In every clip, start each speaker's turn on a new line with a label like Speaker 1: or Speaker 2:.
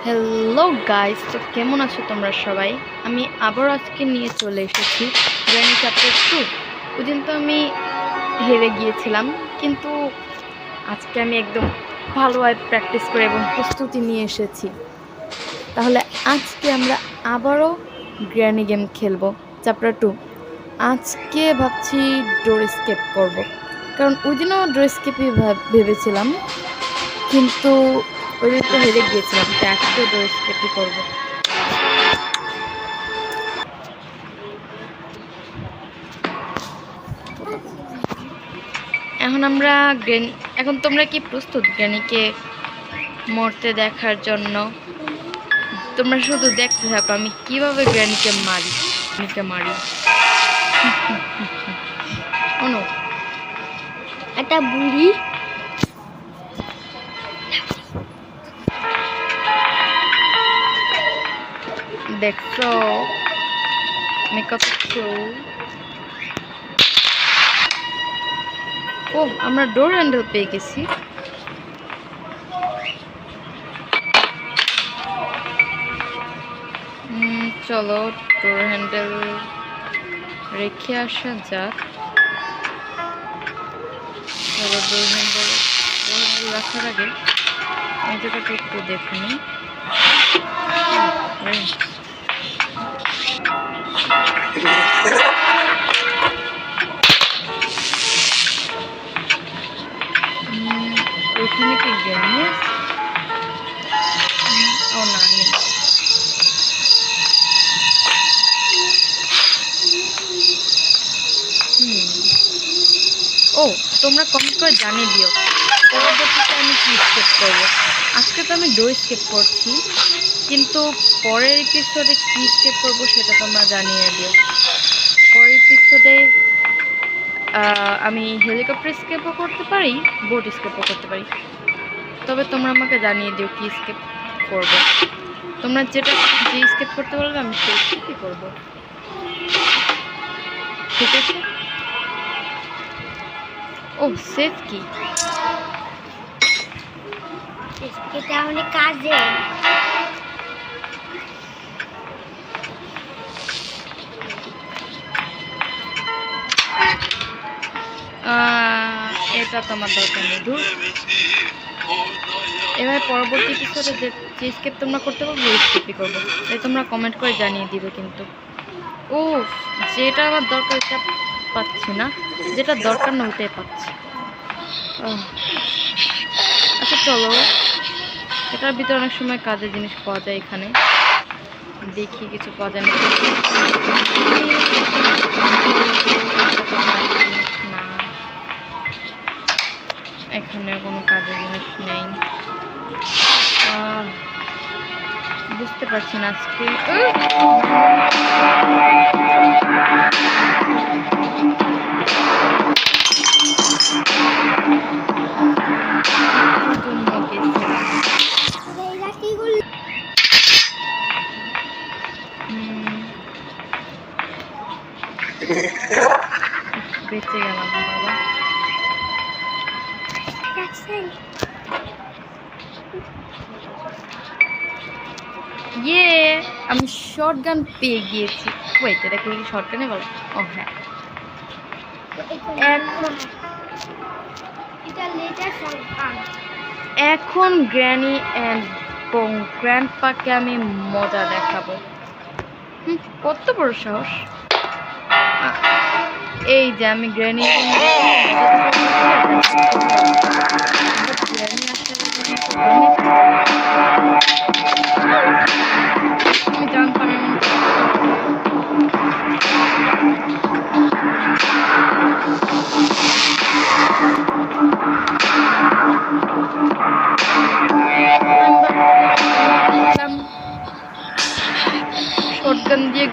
Speaker 1: Hello guys, তো কেমন আছো তোমরা সবাই? আমি আবার আজকে নিয়ে চলে এসেছি গ্র্যানি চ্যাপ্টার 2। ওই দিন তো আমি হেরে গিয়েছিলাম, কিন্তু আজকে আমি একদম ভালোভাবে প্র্যাকটিস করে এবং প্রস্তুতি নিয়ে এসেছি। তাহলে আজকে আমরা আবারও গ্র্যানি গেম খেলবো, চ্যাপ্টার 2। আজকে ভাবছি ডোর স্কেপ করব, কারণ ওই দিনও ডোর স্কেপই ভেবেছিলাম, কিন্তু ওই দিন তো হেরে গিয়েছিলাম, তো আজকেও ডোর স্কেপই করবো। এখন তোমরা কি প্রস্তুত গ্র্যানিকে মরতে দেখার জন্য? তোমরা শুধু দেখতে থাকো আমি কিভাবে গ্র্যানিকে মারি। অনু,
Speaker 2: একটা বুড়ি
Speaker 1: দেখছো মেকআপ ও, আমরা ডোর হ্যান্ডেল পেয়ে গেছি। চলো ডোর হ্যান্ডেল রেখে আসা যাক। চলো ডোর হ্যান্ডেল রাখার আগে এই জায়গাটা একটু দেখে নিই। ওইখানে কি গ্র্যানি আছে? ও না, নেই। ও, তোমরা কমেন্ট করে জানিয়ে দিও পরবর্তীতে আমি কি স্কেপ করবো। আজকে তো আমি ডোর স্কেপ করছি, কিন্তু পরের এপিসোডে কি স্কেপ করবো সেটা তোমরা জানিয়ে দিও। পরের এপিসোডে আমি হেলিকপ্টার স্কেপও করতে পারি, বোট স্কেপও করতে পারি। তবে তোমরা আমাকে জানিয়ে দিও কি স্কেপ করবো। তোমরা যে স্কেপ করতে বলবে আমি সেই স্কেপই করবো, ঠিক আছে? ও, সেফ কি?
Speaker 2: এটা অনেক কাজে।
Speaker 1: এটা তোমার দরকার নেই। ধুর, এবার পরবর্তী এপিসোডে যে স্কেপ তোমরা করতে পারবো ওই স্কেপই করবো, তাই তোমরা কমেন্ট করে জানিয়ে দিবে। কিন্তু ও, যেটা আমার দরকার ওইটা পাচ্ছি না, যেটা দরকার না ওইটাই পাচ্ছি। আচ্ছা চলো, এটার ভিতরে অনেক সময় কাজের জিনিস পাওয়া যায়। এখানে দেখি কিছু পাওয়া যায় না। না, এখানে কোনো কাজের জিনিস নেই। বুঝতে পারছি না আজকে। বেঁচে গেলাম বাবা। ইয়ে, আমি শর্ট গান পেয়ে গিয়েছি। ওয়েট, এটা কি শর্ট গানে বল? ও হ্যাঁ, এখন গ্র্যানি এবং গ্র্যান্ডপাকে আমি মজা দেখাবো। কত বড় সাহস! এই যে আমি গ্র্যানি আমি জানতাম শটগান দিয়ে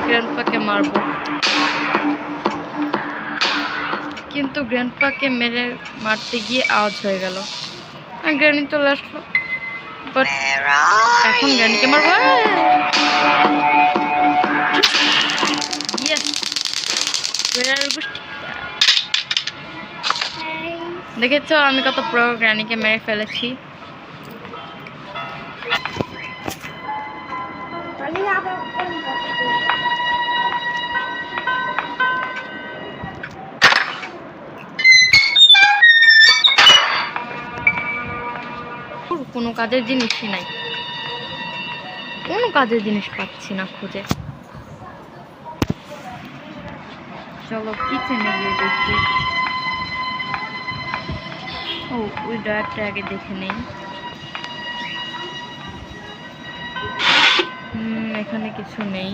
Speaker 1: গ্র্যান্ডপাকে মারবো, কিন্তু গ্র্যান্ডপাকে মেরে মারতে গিয়ে আওয়াজ হয়ে গেল। গ্র্যানি চলে আসলো, বাট এখন গ্র্যানিকে মারবো। দেখেছো আমি কত প্রো গ্র্যানিকে মেরে ফেলেছি।
Speaker 2: আমি আবার
Speaker 1: কোনো কাজের জিনিসই নাই, কোনো কাজের জিনিস পাচ্ছি না খুঁজে। চলো কিচেনে গিয়ে দেখি। ও ওই ড্রয়ারটা আগে দেখে নেই। এখানে কিছু নেই।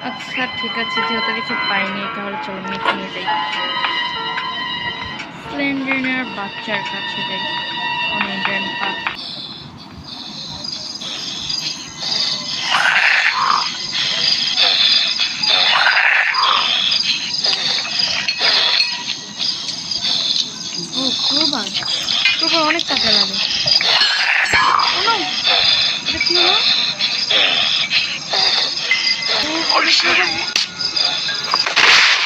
Speaker 1: আচ্ছা ঠিক আছে, যেহেতু কিছু পাইনি তাহলে চলো মিটিংয়ে যাই, স্লেন্ডারের বাচ্চার কাছে যাই। অনেক পাক ও ক্রোবার, ক্রোবার অনেক কাজে লাগে। এটা কি হলো?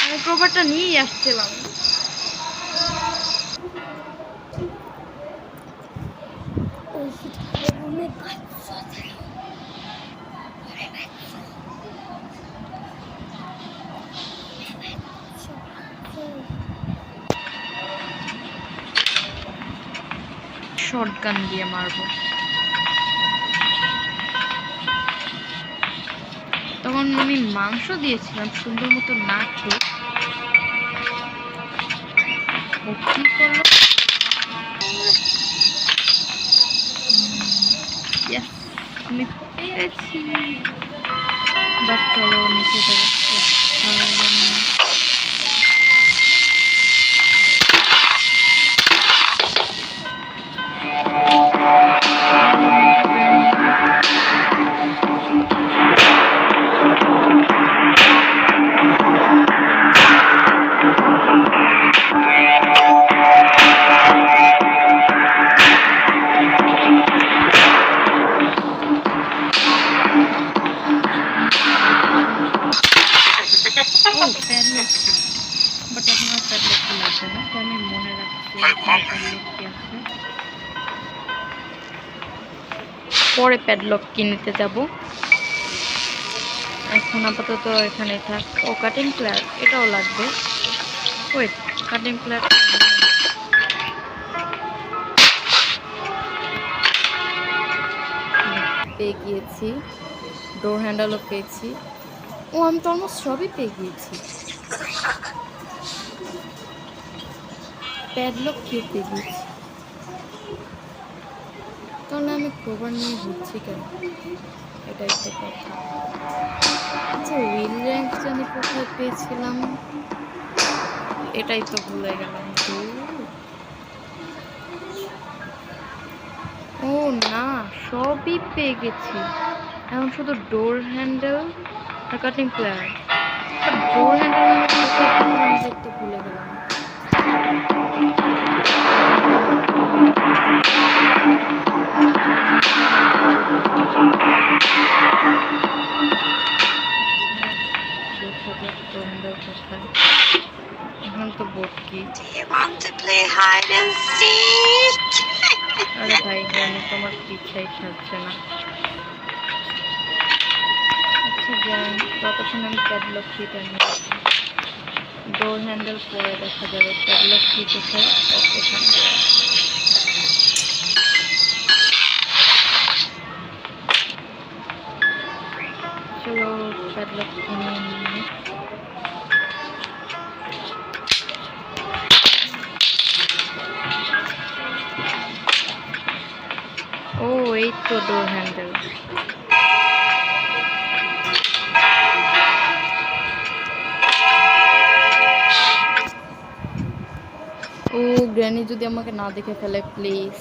Speaker 1: আমি ক্রোবারটা নিয়েই আসছিলাম। শর্টগান দিয়ে মারবো। তখন আমি মাংস দিয়েছিলাম সুন্দর মতো না খেয়ে। ও কি করলো? আমি পেরেছি। বাট চলো নিচে যাচ্ছে। বাট এখন আর প্যাডলক লাগবে না, তো আমি মনে রাখছি প্যাডলক কি আছে। পরে প্যাডলক কিনতে যাব, এখন আপাতত এখানে থাক। ও কাটিং প্লেয়ার, এটাও লাগবে। ওয়েট, কাটিং প্লেয়ার পেয়ে গিয়েছি, ডোর হ্যান্ডেলও পেয়েছি। ও আমি তো অলমোস্ট সবই পেয়ে গিয়েছি। প্যাডলক কেউ পেয়ে গিয়েছি, তাহলে আমি ক্রোবার নিয়ে ঘুরছি কেন? এটাই তো কথা। আচ্ছা হুইল র্যাঙ্ক জানি কোথায় পেয়েছিলাম, এটাই তো ভুলে গেলাম। ও না, সবই পেয়ে গেছি, এখন শুধু ডোর হ্যান্ডেল আর কাটিং প্লেয়ার। ডোর হ্যান্ডেল দেখতে ভুলে গেলাম। এখন তো বোট কি? আরে ভাই জানি তোমার পিছাই ছাড়ছে না। আচ্ছা যাই, ততক্ষণ আমি প্যাডলক কিটা নিয়ে ডোর হ্যান্ডেল পরে দেখা যাবে। প্যাডলক কি কোথায়? এখানে। চলো প্যাডলক কিনে নিয়ে ও এই তো ডোর হ্যান্ডেল। ও গ্র্যানি যদি আমাকে না দেখে ফেলে প্লিজ।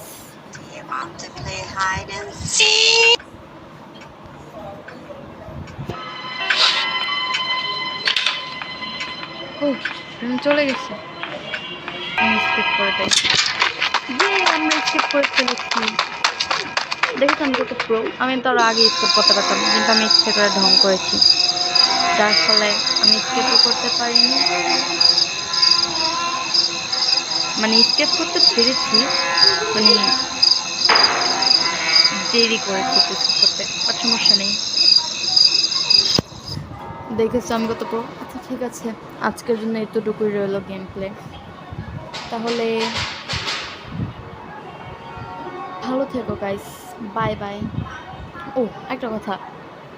Speaker 1: ও চলে গেছে, আমি স্কিপ করে দেই। আমরা স্কিপ করে ফেলেছি। দেখেছি আমি কত প্রো। আমি তো আরো আগে স্কিপ করতে পারতাম, কিন্তু আমি ইচ্ছে করে ঢং করেছি, যার ফলে আমি স্কিপও করতে পারিনি। মানে স্কেচ করতে পেরেছি, মানে দেরি করেছি স্কেচ করতে, আর সমস্যা নেই। দেখেছো আমি কত প্রো। আচ্ছা ঠিক আছে, আজকের জন্য এতটুকুই রইলো গেম প্লে। তাহলে ভালো থেকো গাইস, বাই বাই। ও একটা কথা,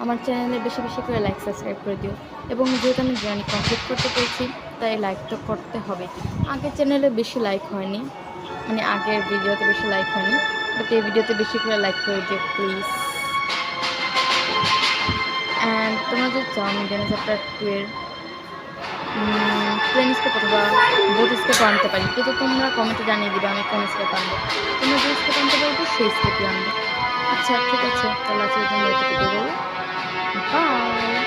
Speaker 1: আমার চ্যানেলে বেশি বেশি করে লাইক সাবস্ক্রাইব করে দিও। এবং যেহেতু আমি জার্নি কমপ্লিট করতে পেরেছি, তাই লাইক তো করতে হবে। আগের চ্যানেলে বেশি লাইক হয়নি, মানে আগের ভিডিওতে বেশি লাইক হয়নি, বাট এই ভিডিওতে বেশি করে লাইক করে দিও প্লিজ। অ্যান্ড তোমরা যদি চাও আমি ডেনে চ্যাপ্টার 2 এর প্লেন স্কেপ অথবা বোট স্কেপও আনতে পারি, কিন্তু তোমরা কমেন্টে জানিয়ে দিবে আমি কোন স্কেপ আনবো। তোমরা যে স্কেপ আনতে পারবে সেই স্কেপই আনবো। আচ্ছা ঠিক আছে, তাহলে আজকের জন্য এতটুকু বলো, বাই।